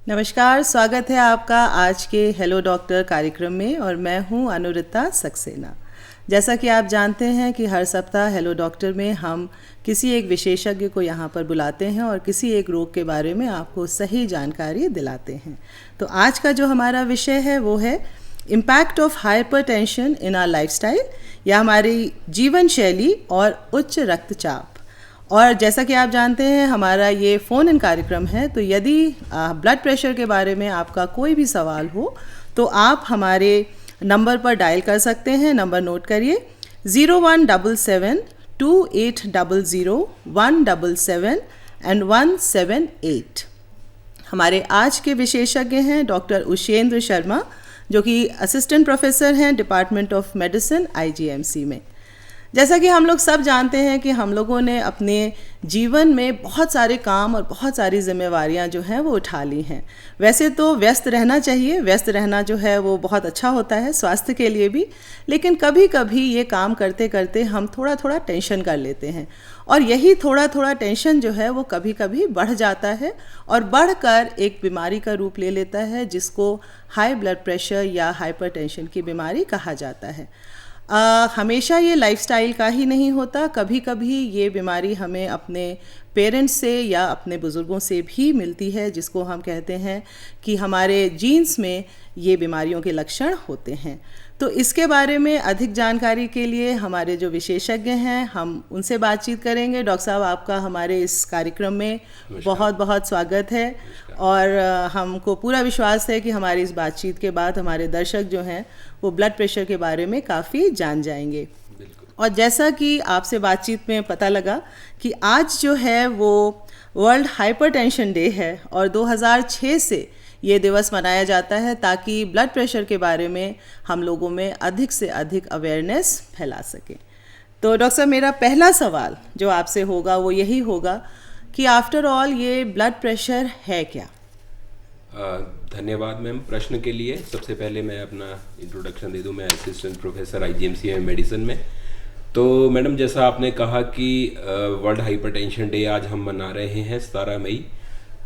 नमस्कार, स्वागत है आपका आज के हेलो डॉक्टर कार्यक्रम में और मैं हूं अनुरिता सक्सेना। जैसा कि आप जानते हैं कि हर सप्ताह हेलो डॉक्टर में हम किसी एक विशेषज्ञ को यहां पर बुलाते हैं और किसी एक रोग के बारे में आपको सही जानकारी दिलाते हैं। तो आज का जो हमारा विषय है वो है impact of hypertension in our lifestyle, या हमारी जीवन शैली और उच्च रक्तचाप। और जैसा कि आप जानते हैं हमारा ये फ़ोन इन कार्यक्रम है, तो यदि ब्लड प्रेशर के बारे में आपका कोई भी सवाल हो तो आप हमारे नंबर पर डायल कर सकते हैं। नंबर नोट करिए 0177-2800-177 एंड 178। हमारे आज के विशेषज्ञ हैं डॉक्टर उषेंद्र शर्मा, जो कि असिस्टेंट प्रोफेसर हैं डिपार्टमेंट ऑफ मेडिसिन आईजीएमसी में। जैसा कि हम लोग सब जानते हैं कि हम लोगों ने अपने जीवन में बहुत सारे काम और बहुत सारी जिम्मेवारियां जो हैं वो उठा ली हैं। वैसे तो व्यस्त रहना चाहिए, व्यस्त रहना जो है वो बहुत अच्छा होता है स्वास्थ्य के लिए भी, लेकिन कभी कभी ये काम करते करते हम थोड़ा थोड़ा टेंशन कर लेते हैं और यही थोड़ा थोड़ा टेंशन जो है वो कभी कभी बढ़ जाता है और बढ़कर एक बीमारी का रूप ले लेता है, जिसको हाई ब्लड प्रेशर या हाइपरटेंशन की बीमारी कहा जाता है। हमेशा ये लाइफस्टाइल का ही नहीं होता, कभी कभी ये बीमारी हमें अपने पेरेंट्स से या अपने बुज़ुर्गों से भी मिलती है, जिसको हम कहते हैं कि हमारे जीन्स में ये बीमारियों के लक्षण होते हैं। तो इसके बारे में अधिक जानकारी के लिए हमारे जो विशेषज्ञ हैं हम उनसे बातचीत करेंगे। डॉक्टर साहब, आपका हमारे इस कार्यक्रम में बहुत बहुत स्वागत है और हमको पूरा विश्वास है कि हमारी इस बातचीत के बाद हमारे दर्शक जो हैं वो ब्लड प्रेशर के बारे में काफ़ी जान जाएंगे। और जैसा कि आपसे बातचीत में पता लगा कि आज जो है वो वर्ल्ड हाइपरटेंशन डे है और 2006 से ये दिवस मनाया जाता है ताकि ब्लड प्रेशर के बारे में हम लोगों में अधिक से अधिक अवेयरनेस फैला सके। तो डॉक्टर साहब, मेरा पहला सवाल जो आपसे होगा वो यही होगा कि आफ्टर ऑल ये ब्लड प्रेशर है क्या? धन्यवाद मैम प्रश्न के लिए। सबसे पहले मैं अपना इंट्रोडक्शन दे दूं। मैं असिस्टेंट प्रोफेसर आईजीएमसी में मेडिसिन में। तो मैडम, जैसा आपने कहा कि वर्ल्ड हाइपरटेंशन डे आज हम मना रहे हैं 17 मई।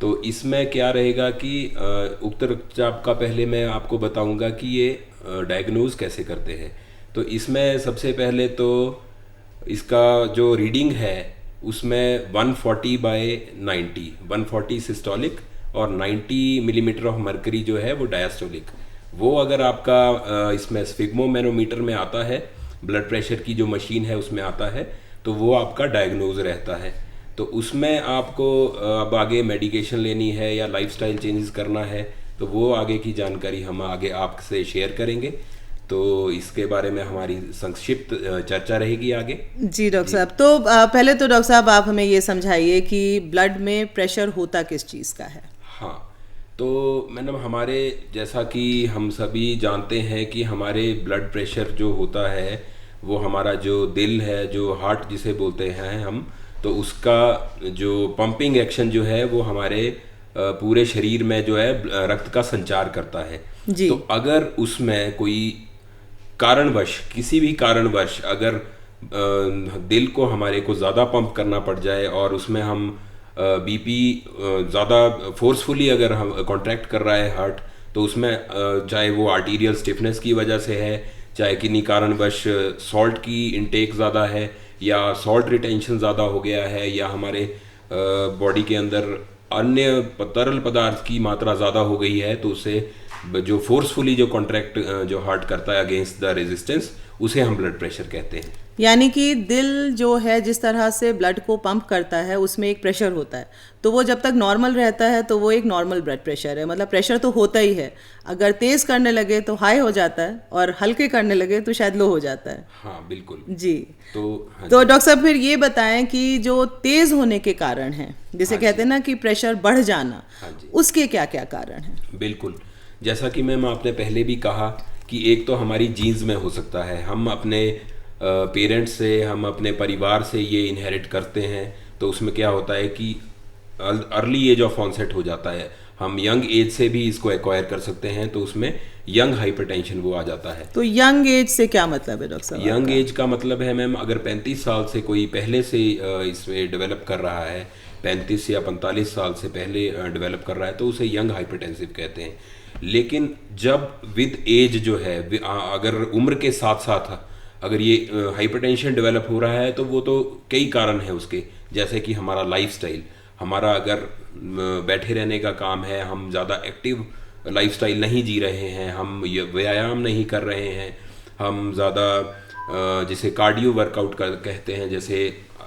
तो इसमें क्या रहेगा कि उक्त रक्तचाप का पहले मैं आपको बताऊंगा कि ये डायग्नोज कैसे करते हैं। तो इसमें सबसे पहले तो इसका जो रीडिंग है उसमें 140/90, 140 सिस्टोलिक और 90 मिलीमीटर ऑफ मरकरी जो है वो डायस्टोलिक। वो अगर आपका इसमें स्फिग्मोमैनोमीटर में आता है, ब्लड प्रेशर की जो मशीन है उसमें आता है, तो वो आपका डायग्नोज रहता है। तो उसमें आपको अब आगे मेडिकेशन लेनी है या लाइफस्टाइल चेंजेस करना है, तो वो आगे की जानकारी हम आगे आपसे शेयर करेंगे। तो इसके बारे में हमारी संक्षिप्त चर्चा रहेगी आगे। जी डॉक्टर साहब, तो पहले तो डॉक्टर साहब आप हमें ये समझाइए कि ब्लड में प्रेशर होता किस चीज़ का है? हाँ, तो मैडम, हमारे जैसा कि हम सभी जानते हैं कि हमारे ब्लड प्रेशर जो होता है वो हमारा जो दिल है, जो हार्ट जिसे बोलते हैं हम, तो उसका जो पंपिंग एक्शन जो है वो हमारे पूरे शरीर में जो है रक्त का संचार करता है जी। तो अगर उसमें कोई कारणवश, किसी भी कारणवश अगर दिल को हमारे को ज़्यादा पंप करना पड़ जाए और उसमें हम बीपी ज़्यादा फोर्सफुली अगर हम कॉन्ट्रैक्ट कर रहा है हार्ट, तो उसमें चाहे वो आर्टीरियल स्टिफनेस की वजह से है, चाहे किन्हीं कारणवश सॉल्ट की इनटेक ज़्यादा है या सॉल्ट रिटेंशन ज़्यादा हो गया है या हमारे बॉडी के अंदर अन्य तरल पदार्थ की मात्रा ज़्यादा हो गई है, तो उससे जो फोर्सफुली जो कॉन्ट्रैक्ट जो हार्ट करता है अगेंस्ट द रेजिस्टेंस, उसे हम ब्लड प्रेशर कहते हैं। यानी कि दिल जो है जिस तरह से ब्लड को पंप करता है उसमें एक प्रेशर होता है, तो वो जब तक नॉर्मल रहता है तो वो एक नॉर्मल ब्लड प्रेशर है, मतलब प्रेशर तो होता ही है। अगर तेज़ करने लगे तो हाई हो जाता है और हल्के करने लगे तो शायद लो हो जाता है। हाँ बिल्कुल जी। तो डॉक्टर साहब, फिर ये बताएं कि जो तेज़ होने के कारण हैं, जिसे कहते हैं ना कि प्रेशर बढ़ जाना, उसके क्या क्या कारण हैं? बिल्कुल, जैसा कि मैम आपने पहले भी कहा कि एक तो हमारी जीन्स में हो सकता है, हम अपने पेरेंट्स से, हम अपने परिवार से ये इनहेरिट करते हैं। तो उसमें क्या होता है कि अर्ली एज ऑफ ऑनसेट हो जाता है। हम यंग एज से भी इसको एक्वायर कर सकते हैं, तो उसमें यंग हाइपरटेंशन वो आ जाता है। तो यंग एज से क्या मतलब है डॉक्टर साहब? यंग एज का मतलब है मैम, अगर 35 साल से कोई पहले से इसमें डेवलप कर रहा है, 35 या 45 साल से पहले डेवलप कर रहा है, तो उसे यंग हाइपरटेंसिव कहते हैं। लेकिन जब विद एज जो है, अगर उम्र के साथ साथ अगर ये हाइपरटेंशन डेवलप हो रहा है, तो वो तो कई कारण हैं उसके, जैसे कि हमारा लाइफस्टाइल, हमारा अगर बैठे रहने का काम है, हम ज़्यादा एक्टिव लाइफस्टाइल नहीं जी रहे हैं, हम व्यायाम नहीं कर रहे हैं, हम ज़्यादा जिसे कार्डियो वर्कआउट कहते हैं, जैसे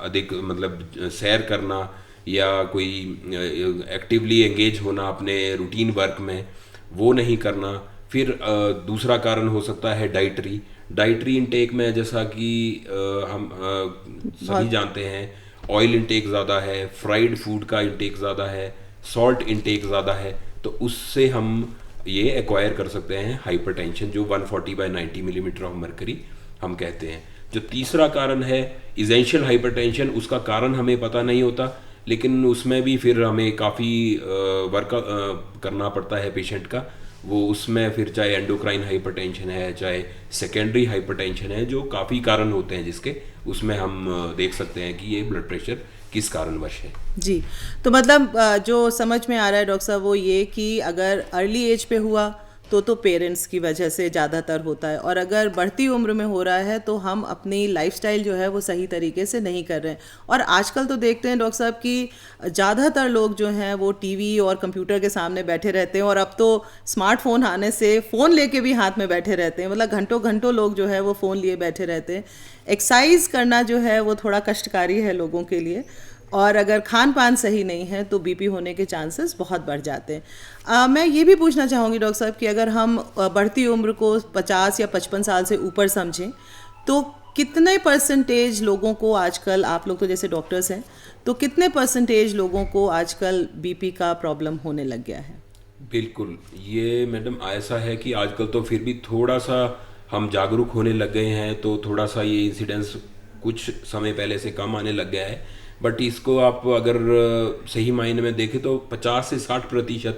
अधिक मतलब सैर करना या कोई एक्टिवली एंगेज होना अपने रूटीन वर्क में, वो नहीं करना। फिर दूसरा कारण हो सकता है डाइटरी इंटेक में, जैसा कि हम सभी जानते हैं, ऑयल इंटेक ज़्यादा है, फ्राइड फूड का इंटेक ज़्यादा है, सॉल्ट इंटेक ज़्यादा है, तो उससे हम ये एक्वायर कर सकते हैं हाइपरटेंशन, जो 140/90 मिलीमीटर ऑफ मर्करी हम कहते हैं। जो तीसरा कारण है इसेंशियल हाइपरटेंशन, उसका कारण हमें पता नहीं होता, लेकिन उसमें भी फिर हमें काफ़ी वर्क करना पड़ता है पेशेंट का। वो उसमें फिर चाहे एंडोक्राइन हाइपरटेंशन है, चाहे सेकेंडरी हाइपरटेंशन है, जो काफ़ी कारण होते हैं जिसके, उसमें हम देख सकते हैं कि ये ब्लड प्रेशर किस कारणवश है। जी, तो मतलब जो समझ में आ रहा है डॉक्टर साहब वो ये कि अगर अर्ली एज पे हुआ तो पेरेंट्स की वजह से ज़्यादातर होता है, और अगर बढ़ती उम्र में हो रहा है तो हम अपनी लाइफस्टाइल जो है वो सही तरीके से नहीं कर रहे हैं। और आजकल तो देखते हैं डॉक्टर साहब कि ज़्यादातर लोग जो हैं वो टीवी और कंप्यूटर के सामने बैठे रहते हैं, और अब तो स्मार्टफोन आने से फ़ोन लेके भी हाथ में बैठे रहते हैं, मतलब घंटों घंटों लोग जो है वो फ़ोन लिए बैठे रहते हैं। एक्सरसाइज करना जो है वो थोड़ा कष्टकारी है लोगों के लिए, और अगर खान पान सही नहीं है तो बीपी होने के चांसेस बहुत बढ़ जाते हैं। मैं ये भी पूछना चाहूँगी डॉक्टर साहब कि अगर हम बढ़ती उम्र को 50 या 55 साल से ऊपर समझें तो कितने परसेंटेज लोगों को आजकल, आप लोग तो जैसे डॉक्टर्स हैं, तो कितने परसेंटेज लोगों को आजकल बीपी का प्रॉब्लम होने लग गया है? बिल्कुल, ये मैडम ऐसा है कि आजकल तो फिर भी थोड़ा सा हम जागरूक होने लग गए हैं, तो थोड़ा सा ये इंसिडेंस कुछ समय पहले से कम आने लग गया है। बट इसको आप अगर सही मायने में देखें तो 50 से 60%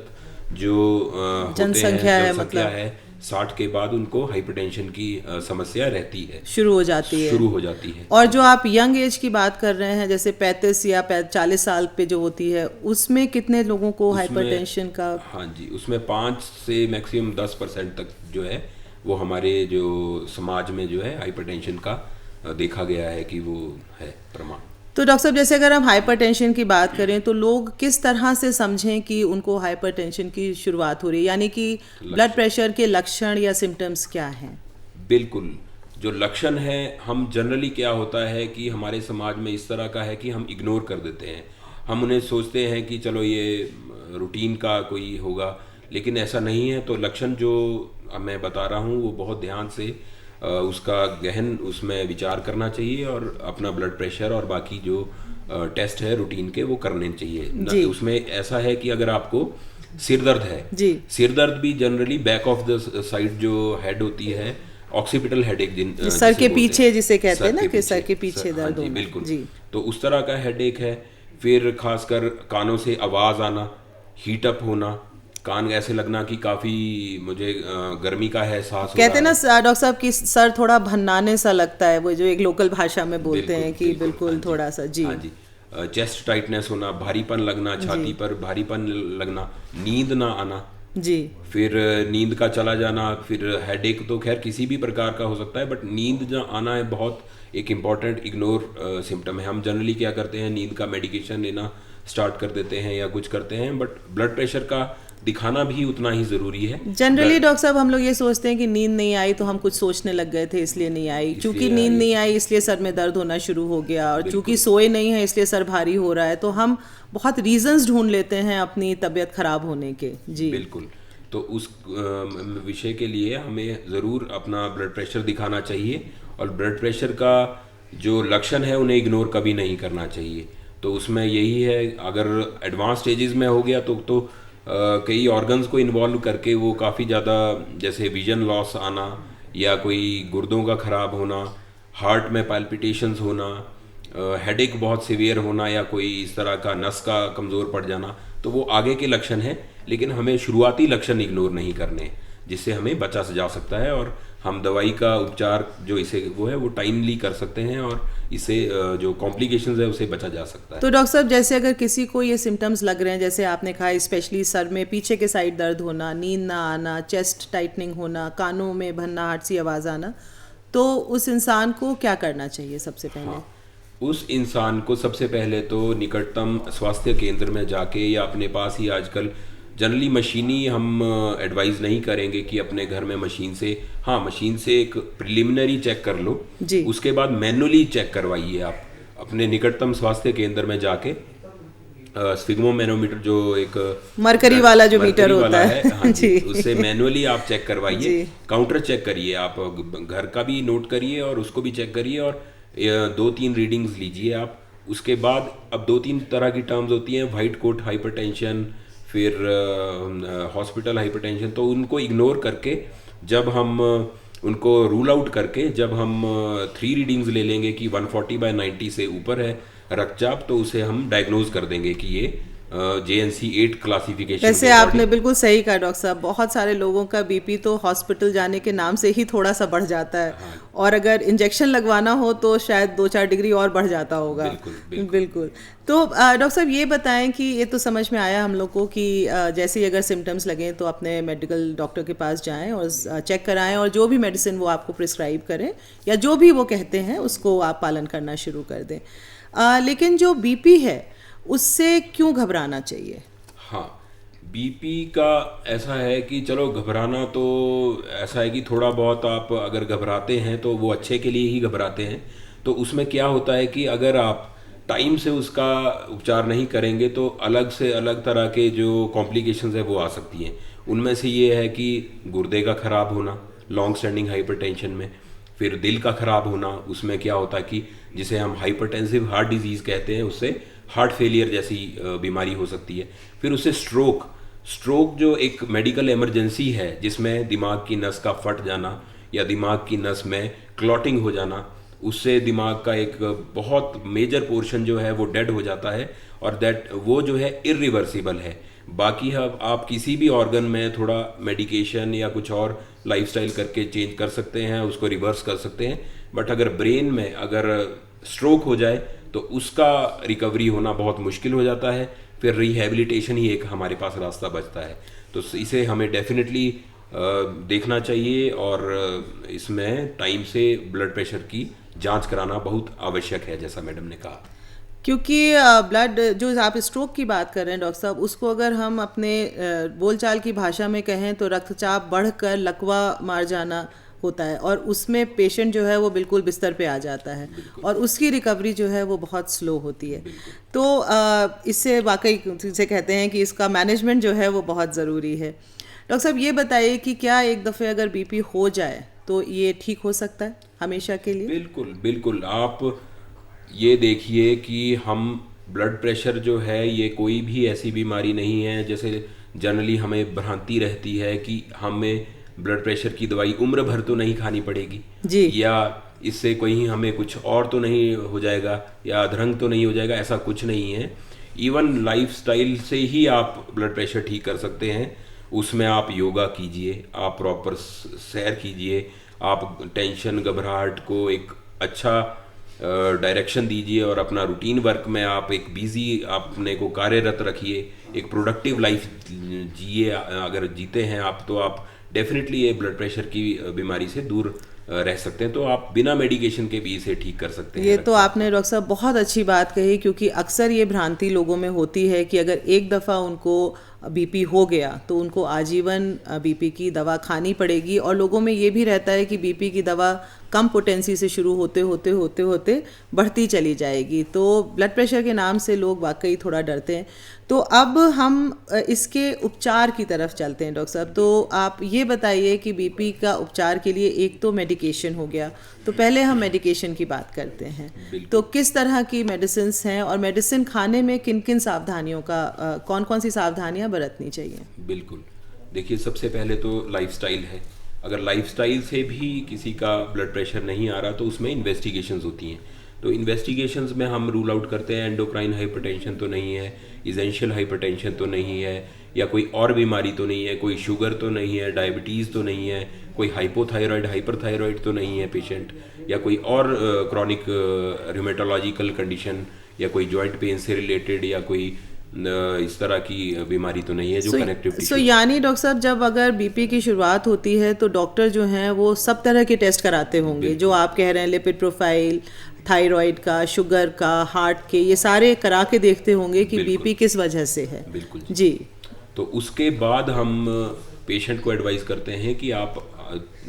जो जनसंख्या है, मतलब है 60 के बाद उनको हाइपरटेंशन की समस्या रहती है, शुरू हो जाती है। और जो आप यंग एज की बात कर रहे हैं, जैसे 35 या 40 साल पे जो होती है, उसमें कितने लोगों को हाइपरटेंशन का? हाँ जी, उसमें 5 से मैक्सिमम 10% तक जो है वो हमारे जो समाज में जो है हाइपरटेंशन का देखा गया है कि वो है प्रमाण। तो डॉक्टर साहब, जैसे अगर हम हाइपरटेंशन की बात करें तो लोग किस तरह से समझें कि उनको हाइपरटेंशन की शुरुआत हो रही है, यानी कि ब्लड प्रेशर के लक्षण या सिम्टम्स क्या हैं? बिल्कुल, जो लक्षण है, हम जनरली क्या होता है कि हमारे समाज में इस तरह का है कि हम इग्नोर कर देते हैं, हम उन्हें सोचते हैं कि चलो ये रूटीन का कोई होगा, लेकिन ऐसा नहीं है। तो लक्षण जो मैं बता रहा हूँ वो बहुत ध्यान से उसका गहन उसमें विचार करना चाहिए, और अपना ब्लड प्रेशर और बाकी जो टेस्ट है रूटीन के वो करने चाहिए। उसमें ऐसा है कि अगर आपको सिर दर्द है, सिर दर्द भी generally back of the side जो हेड होती है, ऑक्सीपिटल हेडेक, सर के पीछे जिसे कहते हैं ना, कि सर के पीछे दर्द होना। बिल्कुल, तो उस तरह का हेडेक है। फिर खासकर कानों से आवाज़ आना, हीट अप होना, कान ऐसे लगना कि काफ़ी मुझे गर्मी का है एहसास, कहते हैं ना डॉक्टर साहब कि सर थोड़ा भन्नाने सा लगता है, वो जो एक लोकल भाषा में बोलते हैं कि बिल्कुल थोड़ा सा। जी हाँ जी, चेस्ट टाइटनेस होना, भारीपन लगना, छाती पर भारीपन लगना, नींद ना आना जी, फिर नींद का चला जाना, फिर हेडेक तो खैर किसी भी प्रकार का हो सकता है, बट नींद ना आना है बहुत एक इम्पॉर्टेंट इग्नोर सिम्टम है। हम जनरली क्या करते हैं, नींद का मेडिकेशन लेना स्टार्ट कर देते हैं या कुछ करते हैं, बट ब्लड प्रेशर का दिखाना भी उतना ही ज़रूरी है। जनरली डॉक्टर साहब हम लोग ये सोचते हैं कि नींद नहीं आई तो हम कुछ सोचने लग गए थे इसलिए नहीं आई, चूंकि नींद नहीं आई इसलिए सर में दर्द होना शुरू हो गया, और चूंकि सोए नहीं है इसलिए सर भारी हो रहा है, तो हम बहुत रीजंस ढूंढ लेते हैं अपनी तबीयत खराब होने के। जी बिल्कुल, तो उस विषय के लिए हमें ज़रूर अपना ब्लड प्रेशर दिखाना चाहिए, और ब्लड प्रेशर का जो लक्षण है उन्हें इग्नोर कभी नहीं करना चाहिए। तो उसमें यही है, अगर एडवांस स्टेजेस में हो गया तो कई ऑर्गन्स को इन्वॉल्व करके वो काफ़ी ज़्यादा, जैसे विजन लॉस आना, या कोई गुर्दों का ख़राब होना, हार्ट में पैल्पिटेशंस होना, हेडेक बहुत सीवियर होना या कोई इस तरह का नस का कमज़ोर पड़ जाना, तो वो आगे के लक्षण हैं, लेकिन हमें शुरुआती लक्षण इग्नोर नहीं करने, जिससे हमें बचा जा सकता है और हम दवाई का उपचार जो इसे वो है वो टाइमली कर सकते हैं और इससे जो कॉम्प्लिकेशंस है उसे बचा जा सकता है। तो डॉक्टर साहब, जैसे अगर किसी को ये सिम्टम्स लग रहे हैं, जैसे आपने कहा स्पेशली सर में पीछे के साइड दर्द होना, नींद ना आना, चेस्ट टाइटनिंग होना, कानों में भन्नाहट सी आवाज़ आना, तो उस इंसान को क्या करना चाहिए सबसे पहले? हाँ, उस इंसान को सबसे पहले तो निकटतम स्वास्थ्य केंद्र में जाके या अपने पास ही आजकल जनरली मशीनी हम एडवाइस नहीं करेंगे कि अपने घर में मशीन से, हाँ मशीन से एक प्रिलिमिनरी चेक कर लो जी। उसके बाद मैनुअली चेक करवाइए आप अपने निकटतम स्वास्थ्य केंद्र में जाके। स्फिग्मोमेनोमीटर जो एक मरकरी वाला जो मीटर मरकरी होता वाला है, हाँ जी, जी। उससे मैनुअली आप चेक करवाइए, जी। काउंटर चेक करिए, आप घर का भी नोट करिए और उसको भी चेक करिए और 2-3 रीडिंग्स लीजिए आप। उसके बाद अब 2-3 तरह की टर्म्स होती हैं, वाइट कोट हाइपरटेंशन, फिर हॉस्पिटल हाइपरटेंशन, तो उनको इग्नोर करके जब हम उनको रूल आउट करके जब हम 3 रीडिंग्स ले लेंगे कि 140/90 से ऊपर है रक्तचाप, तो उसे हम डायग्नोज कर देंगे कि ये JNC 8 क्लासिफिकेशन। वैसे आपने बिल्कुल सही कहा डॉक्टर साहब, बहुत सारे लोगों का बीपी तो हॉस्पिटल जाने के नाम से ही थोड़ा सा बढ़ जाता है, और अगर इंजेक्शन लगवाना हो तो शायद 2-4 डिग्री और बढ़ जाता होगा। बिल्कुल। तो डॉक्टर साहब ये बताएं कि ये तो समझ में आया हम लोग को कि जैसे ही अगर सिम्टम्स लगें तो अपने मेडिकल डॉक्टर के पास जाएं और चेक कराएं और जो भी मेडिसिन वो आपको प्रिस्क्राइब करें या जो भी वो कहते हैं उसको आप पालन करना शुरू कर दें। लेकिन जो बीपी है उससे क्यों घबराना चाहिए? हाँ, बीपी का ऐसा है कि चलो घबराना तो ऐसा है कि थोड़ा बहुत आप अगर घबराते हैं तो वो अच्छे के लिए ही घबराते हैं। तो उसमें क्या होता है कि अगर आप टाइम से उसका उपचार नहीं करेंगे तो अलग से अलग तरह के जो कॉम्प्लिकेशंस है वो आ सकती हैं। उनमें से ये है कि गुर्दे का खराब होना लॉन्ग स्टैंडिंग हाइपरटेंशन में, फिर दिल का खराब होना, उसमें क्या होता है कि जिसे हम हाइपरटेंसिव हार्ट डिजीज़ कहते हैं, उससे हार्ट फेलियर जैसी बीमारी हो सकती है। फिर उससे स्ट्रोक जो एक मेडिकल इमरजेंसी है जिसमें दिमाग की नस का फट जाना या दिमाग की नस में क्लॉटिंग हो जाना, उससे दिमाग का एक बहुत मेजर पोर्शन जो है वो डेड हो जाता है और वो जो है इरिवर्सिबल है। बाकी आप किसी भी ऑर्गन में थोड़ा मेडिकेशन या कुछ और लाइफस्टाइल करके चेंज कर सकते हैं, उसको रिवर्स कर सकते हैं, बट अगर ब्रेन में अगर स्ट्रोक हो जाए तो उसका रिकवरी होना बहुत मुश्किल हो जाता है। फिर रिहैबिलिटेशन ही एक हमारे पास रास्ता बचता है। तो इसे हमें डेफिनेटली देखना चाहिए और इसमें टाइम से ब्लड प्रेशर की जांच कराना बहुत आवश्यक है, जैसा मैडम ने कहा। क्योंकि ब्लड जो आप स्ट्रोक की बात कर रहे हैं डॉक्टर साहब, उसको अगर हम अपने बोलचाल की भाषा में कहें तो रक्तचाप बढ़कर लकवा मार जाना होता है और उसमें पेशेंट जो है वो बिल्कुल बिस्तर पे आ जाता है और उसकी रिकवरी जो है वो बहुत स्लो होती है। तो इससे वाकई से कहते हैं कि इसका मैनेजमेंट जो है वो बहुत ज़रूरी है। डॉक्टर साहब ये बताइए कि क्या एक दफ़े अगर बीपी हो जाए तो ये ठीक हो सकता है हमेशा के लिए? बिल्कुल बिल्कुल। आप ये देखिए कि हम ब्लड प्रेशर जो है ये कोई भी ऐसी बीमारी नहीं है जैसे जनरली हमें भ्रांति रहती है कि हमें ब्लड प्रेशर की दवाई उम्र भर तो नहीं खानी पड़ेगी जी, या इससे कोई हमें कुछ और तो नहीं हो जाएगा या अधरंग तो नहीं हो जाएगा, ऐसा कुछ नहीं है। इवन लाइफस्टाइल से ही आप ब्लड प्रेशर ठीक कर सकते हैं। उसमें आप योगा कीजिए, आप प्रॉपर सैर कीजिए, आप टेंशन घबराहट को एक अच्छा डायरेक्शन दीजिए और अपना रूटीन वर्क में आप एक बिजी अपने को कार्यरत रखिए, एक प्रोडक्टिव लाइफ जिए। अगर जीते हैं आप तो आप डेफिनेटली ये ब्लड प्रेशर की बीमारी से दूर रह सकते हैं। तो आप बिना मेडिकेशन के भी इसे ठीक कर सकते हैं। ये तो आपने डॉक्टर साहब बहुत अच्छी बात कही, क्योंकि अक्सर ये भ्रांति लोगों में होती है कि अगर एक दफ़ा उनको बीपी हो गया तो उनको आजीवन बीपी की दवा खानी पड़ेगी, और लोगों में ये भी रहता है कि बीपी की दवा कम पोटेंसी से शुरू होते होते बढ़ती चली जाएगी। तो ब्लड प्रेशर के नाम से लोग वाकई थोड़ा डरते हैं। तो अब हम इसके उपचार की तरफ चलते हैं डॉक्टर साहब। तो आप ये बताइए कि बीपी का उपचार के लिए एक तो मेडिकेशन हो गया, तो पहले हम मेडिकेशन की बात करते हैं। तो किस तरह की मेडिसिन्स हैं और मेडिसिन खाने में किन किन सावधानियों का कौन कौन सी सावधानियां बरतनी चाहिए? बिल्कुल, देखिए सबसे पहले तो लाइफस्टाइल है। अगर लाइफस्टाइल से भी किसी का ब्लड प्रेशर नहीं आ रहा तो उसमें इन्वेस्टिगेशंस होती हैं। तो इन्वेस्टिगेशंस में हम रूल आउट करते हैं एंडोक्राइन हाइपरटेंशन तो नहीं है, इसेंशियल हाइपरटेंशन तो नहीं है, या कोई और बीमारी तो नहीं है, कोई शुगर तो नहीं है, डायबिटीज़ तो नहीं है, कोई हाइपोथायराइड हाइपरथायराइड तो नहीं है पेशेंट, या कोई और क्रॉनिक रिमेटोलॉजिकल कंडीशन या कोई जॉइंट पेन से रिलेटेड या कोई इस तरह की बीमारी तो नहीं है जो कनेक्टिव टिश्यू। यानी डॉक्टर साहब जब अगर बीपी की शुरुआत होती है तो डॉक्टर जो हैं वो सब तरह के टेस्ट कराते होंगे, जो आप कह रहे हैं लिपिड प्रोफाइल, थायराइड का, शुगर का, हार्ट के, ये सारे करा के देखते होंगे कि बीपी किस वजह से है। बिल्कुल जी। तो उसके बाद हम पेशेंट को एडवाइस करते हैं कि आप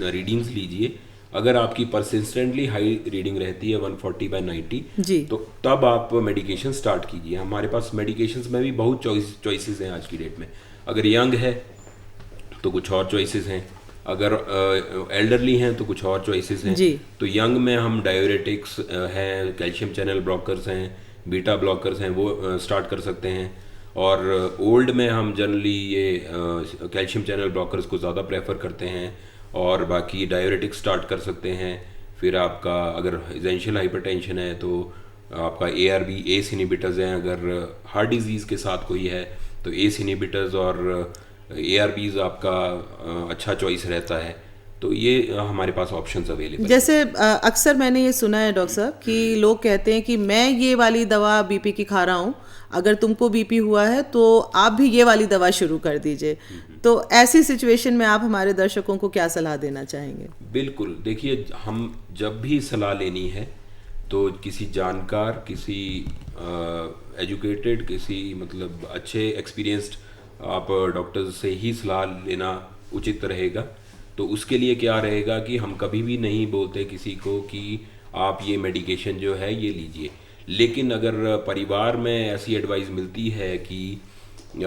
रीडिंग्स लीजिए। अगर आपकी परसिस्टेंटली हाई रीडिंग रहती है 140/90 जी, तो तब आप मेडिकेशन स्टार्ट कीजिए। हमारे पास मेडिकेशंस में भी बहुत चॉइसेस हैं आज की डेट में। अगर यंग है तो कुछ और चॉइसेस हैं, अगर एल्डरली हैं तो कुछ और चॉइसेस हैं। तो यंग में हम डाययूरेटिक्स हैं, कैल्शियम चैनल ब्लॉकर्स हैं, बीटा ब्लॉकर्स हैं, वो स्टार्ट कर सकते हैं। और ओल्ड में हम जनरली ये कैल्शियम चैनल ब्लॉकर्स को ज़्यादा प्रेफर करते हैं, और बाकी डाययूरेटिक्स स्टार्ट कर सकते हैं। फिर आपका अगर एसेंशियल हाइपरटेंशन है तो आपका ARB ACE इनहिबिटर्स हैं। अगर हार्ट डिजीज़ के साथ कोई है तो ACE इनहिबिटर्स और ARBs आपका अच्छा चॉइस रहता है। तो ये हमारे पास ऑप्शंस अवेलेबल। जैसे अक्सर मैंने ये सुना है डॉक्टर साहब कि लोग कहते हैं कि मैं ये वाली दवा बीपी की खा रहा हूँ, अगर तुमको बीपी हुआ है तो आप भी ये वाली दवा शुरू कर दीजिए। तो ऐसी सिचुएशन में आप हमारे दर्शकों को क्या सलाह देना चाहेंगे? बिल्कुल, देखिए हम जब भी सलाह लेनी है तो किसी जानकार, किसी एजुकेटेड, किसी मतलब अच्छे एक्सपीरियंस्ड आप डॉक्टर से ही सलाह लेना उचित रहेगा। तो उसके लिए क्या रहेगा कि हम कभी भी नहीं बोलते किसी को कि आप ये मेडिकेशन जो है ये लीजिए। लेकिन अगर परिवार में ऐसी एडवाइस मिलती है कि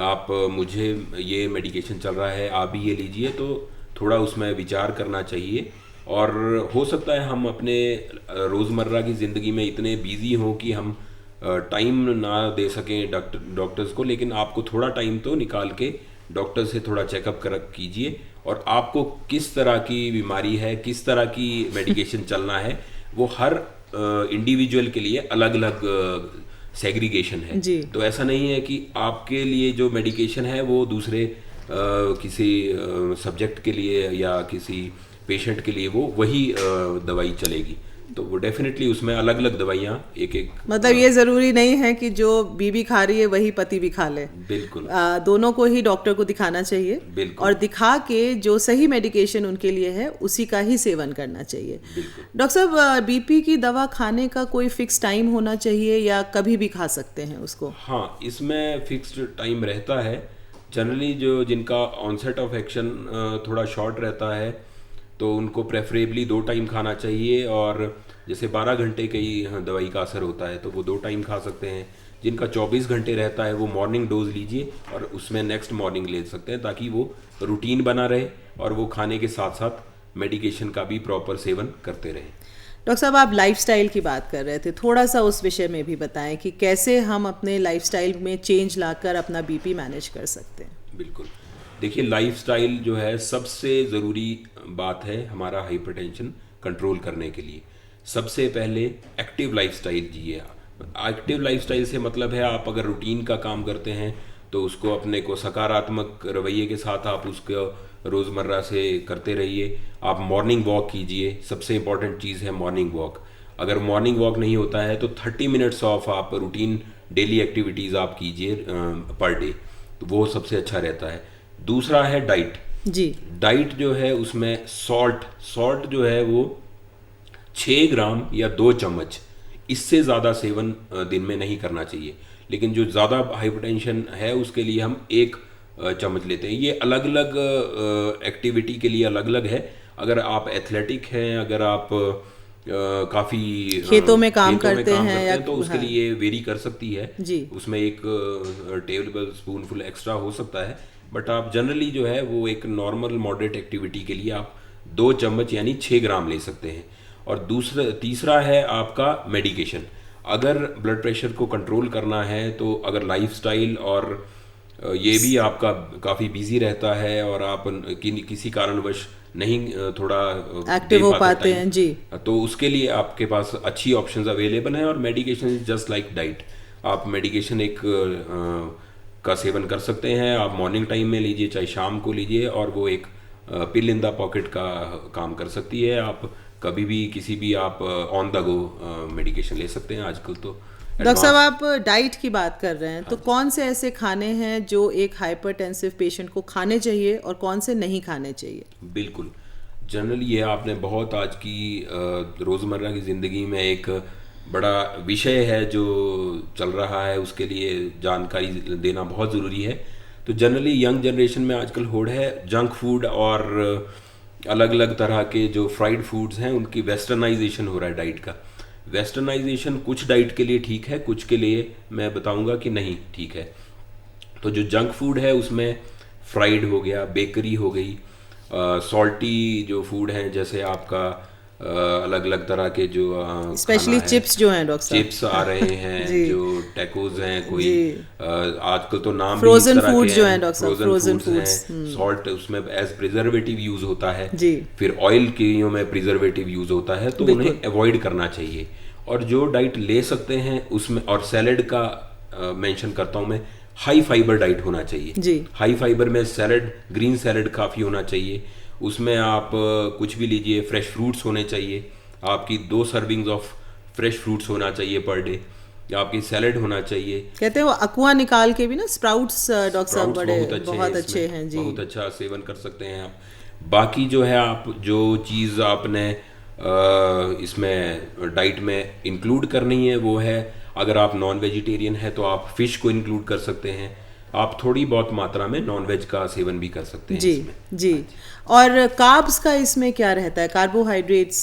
आप मुझे ये मेडिकेशन चल रहा है आप भी ये लीजिए, तो थोड़ा उसमें विचार करना चाहिए। और हो सकता है हम अपने रोज़मर्रा की ज़िंदगी में इतने बिजी हों कि हम टाइम ना दे सकें डॉक्टर्स को, लेकिन आपको थोड़ा टाइम तो निकाल के डॉक्टर से थोड़ा चेकअप कीजिए। और आपको किस तरह की बीमारी है, किस तरह की मेडिकेशन चलना है, वो हर इंडिविजुअल के लिए अलग अलग सेग्रीगेशन है। तो ऐसा नहीं है कि आपके लिए जो मेडिकेशन है वो दूसरे किसी सब्जेक्ट के लिए या किसी पेशेंट के लिए वो वही दवाई चलेगी। तो वो डेफिनेटली उसमें अलग अलग दवाइयाँ एक मतलब ये ज़रूरी नहीं है कि जो बीबी खा रही है वही पति भी खा ले। बिल्कुल, दोनों को ही डॉक्टर को दिखाना चाहिए। बिल्कुल, और दिखा के जो सही मेडिकेशन उनके लिए है उसी का ही सेवन करना चाहिए। डॉक्टर साहब, बीपी की दवा खाने का कोई फिक्स टाइम होना चाहिए या कभी भी खा सकते हैं उसको? हाँ, इसमें फिक्स्ड टाइम रहता है। जनरली जो जिनका ऑनसेट ऑफ एक्शन थोड़ा शॉर्ट रहता है तो उनको प्रेफरेबली 2 टाइम खाना चाहिए। और जैसे 12 घंटे का ही दवाई का असर होता है तो वो 2 टाइम खा सकते हैं। जिनका 24 घंटे रहता है वो मॉर्निंग डोज लीजिए और उसमें नेक्स्ट मॉर्निंग ले सकते हैं, ताकि वो रूटीन बना रहे और वो खाने के साथ साथ मेडिकेशन का भी प्रॉपर सेवन करते रहें। डॉक्टर साहब, आप लाइफस्टाइल की बात कर रहे थे, थोड़ा सा उस विषय में भी बताएं कि कैसे हम अपने लाइफस्टाइल में चेंज लाकर अपना बीपी मैनेज कर सकते हैं। बिल्कुल, देखिए लाइफस्टाइल जो है सबसे ज़रूरी बात है हमारा हाइपरटेंशन कंट्रोल करने के लिए। सबसे पहले एक्टिव लाइफस्टाइल जिए। एक्टिव लाइफस्टाइल से मतलब है आप अगर रूटीन का काम करते हैं तो उसको अपने को सकारात्मक रवैये के साथ आप उसको रोज़मर्रा से करते रहिए। आप मॉर्निंग वॉक कीजिए, सबसे इम्पॉर्टेंट चीज़ है मॉर्निंग वॉक। अगर मॉर्निंग वॉक नहीं होता है तो 30 मिनट्स ऑफ आप रूटीन डेली एक्टिविटीज़ आप कीजिए पर डे, तो वो सबसे अच्छा रहता है। दूसरा है डाइट जी। डाइट जो है उसमें सॉल्ट जो है वो 6 ग्राम या 2 चम्मच, इससे ज़्यादा सेवन दिन में नहीं करना चाहिए। लेकिन जो ज़्यादा हाइपरटेंशन है उसके लिए हम 1 चम्मच लेते हैं। ये अलग अलग एक्टिविटी के लिए अलग अलग है। अगर आप एथलेटिक हैं, अगर आप काफ़ी खेतों में काम करते हैं या तो उसके लिए वेरी कर सकती है जी। उसमें 1 टेबल स्पूनफुल एक्स्ट्रा हो सकता है। बट आप जनरली जो है वो एक नॉर्मल मॉडरेट एक्टिविटी के लिए आप 2 चम्मच यानी 6 ग्राम ले सकते हैं। और तीसरा है आपका मेडिकेशन। अगर ब्लड प्रेशर को कंट्रोल करना है तो अगर लाइफस्टाइल और ये भी आपका काफ़ी बिजी रहता है और आप किसी कारणवश नहीं थोड़ा एक्टिव हो पाते हैं जी। तो उसके लिए आपके पास अच्छी ऑप्शंस अवेलेबल हैं। और medication is just like diet. आप मेडिकेशन एक का सेवन कर सकते हैं, आप मॉर्निंग टाइम में लीजिए चाहे शाम को लीजिए, और वो एक पिल इन द पॉकेट का काम कर सकती है। आप कभी भी किसी भी आप ऑन द गो मेडिकेशन ले सकते हैं आजकल तो। डॉक्टर साहब आप डाइट की बात कर रहे हैं, तो कौन से ऐसे खाने हैं जो एक हाइपरटेंसिव पेशेंट को खाने चाहिए और कौन से नहीं खाने चाहिए? बिल्कुल, जनरली ये आपने बहुत आज की रोज़मर्रा की ज़िंदगी में एक बड़ा विषय है जो चल रहा है, उसके लिए जानकारी देना बहुत ज़रूरी है। तो जनरली यंग जनरेशन में आजकल होड़ है जंक फूड और अलग अलग तरह के जो फ्राइड फूड्स हैं उनकी वेस्टर्नाइजेशन हो रहा है डाइट का। वेस्टर्नाइजेशन कुछ डाइट के लिए ठीक है, कुछ के लिए मैं बताऊंगा कि नहीं ठीक है। तो जो जंक फूड है उसमें फ्राइड हो गया, बेकरी हो गई, सॉल्टी जो फूड हैं जैसे आपका अलग अलग तरह के जो स्पेशली चिप्स जो हैं डॉक्टर साहब, चिप्स आ रहे हैं जो टैकोज हैं, कोई आजकल तो नाम फ्रोजन फूड जो हैं डॉक्टर साहब, फ्रोजन फूड्स, सॉल्ट उसमें एज प्रिजर्वेटिव यूज होता है जी। फिर ऑयल केयों में प्रिजर्वेटिव यूज होता है, तो उन्हें अवॉइड करना चाहिए। और जो डाइट ले सकते हैं उसमें, और सैलेड का मेंशन करता हूं मैं, हाई फाइबर डाइट होना चाहिए जी। हाई फाइबर में सैलेड, ग्रीन सैलेड काफ़ी होना चाहिए। उसमें आप कुछ भी लीजिए, फ्रेश फ्रूट्स होने चाहिए, आपकी 2 सर्विंग्स ऑफ फ्रेश फ्रूट्स होना चाहिए पर डे, आपकी सैलेड होना चाहिए। कहते हैं वो अकुआ निकाल के भी ना स्प्राउट्स डॉक्टर साहब बड़े बहुत अच्छे हैं जी, बहुत अच्छा सेवन कर सकते हैं आप। बाकी जो है आप जो चीज़ आपने इसमें डाइट में इंक्लूड करनी है वो है, अगर आप नॉन वेजिटेरियन है तो आप फिश को इंक्लूड कर सकते हैं, आप थोड़ी बहुत मात्रा में नॉन वेज का सेवन भी कर सकते हैं जी इसमें। जी। और कार्ब्स का इसमें क्या रहता है, कार्बोहाइड्रेट्स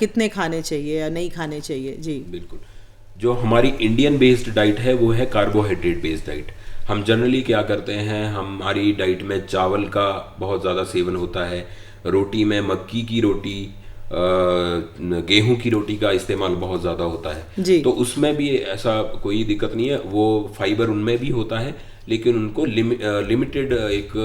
कितने खाने चाहिए या नहीं खाने चाहिए? जी बिल्कुल, जो हमारी इंडियन बेस्ड डाइट है वो है कार्बोहाइड्रेट बेस्ड डाइट। हम जनरली क्या करते हैं, हमारी डाइट में चावल का बहुत ज़्यादा सेवन होता है, रोटी में मक्की की रोटी, गेहूं की रोटी का इस्तेमाल बहुत ज़्यादा होता है जी। तो उसमें भी ऐसा कोई दिक्कत नहीं है, वो फाइबर उनमें भी होता है, लेकिन उनको लिमिटेड एक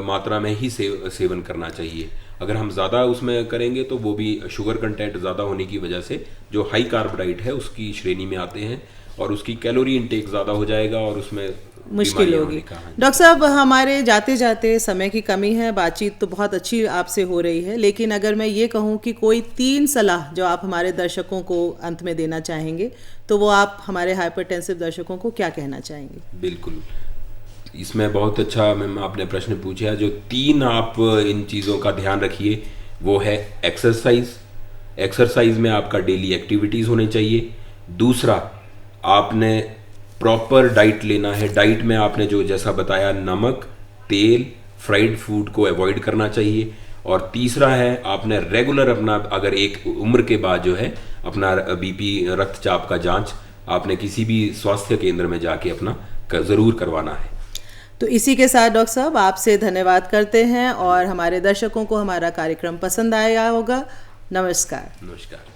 मात्रा में ही सेवन करना चाहिए। अगर हम ज़्यादा उसमें करेंगे तो वो भी शुगर कंटेंट ज़्यादा होने की वजह से जो हाई कार्ब डाइट है उसकी श्रेणी में आते हैं, और उसकी कैलोरी इंटेक ज़्यादा हो जाएगा और उसमें मुश्किल होगी। डॉक्टर साहब हमारे जाते जाते समय की कमी है, बातचीत तो बहुत अच्छी आपसे हो रही है, लेकिन अगर मैं ये कहूँ कि कोई 3 सलाह जो आप हमारे दर्शकों को अंत में देना चाहेंगे, तो वो आप हमारे हाइपरटेंसिव दर्शकों को क्या कहना चाहेंगे? बिल्कुल, इसमें बहुत अच्छा मैम आपने प्रश्न पूछा। जो 3 आप इन चीज़ों का ध्यान रखिए वो है एक्सरसाइज में आपका डेली एक्टिविटीज़ होने चाहिए। दूसरा, आपने प्रॉपर डाइट लेना है, डाइट में आपने जो जैसा बताया नमक, तेल, फ्राइड फूड को अवॉइड करना चाहिए। और तीसरा है आपने रेगुलर अपना, अगर एक उम्र के बाद जो है अपना बीपी रक्तचाप का जांच आपने किसी भी स्वास्थ्य केंद्र में जाके अपना ज़रूर करवाना है। तो इसी के साथ डॉक्टर साहब आपसे धन्यवाद करते हैं और हमारे दर्शकों को हमारा कार्यक्रम पसंद आया होगा। नमस्कार। नमस्कार।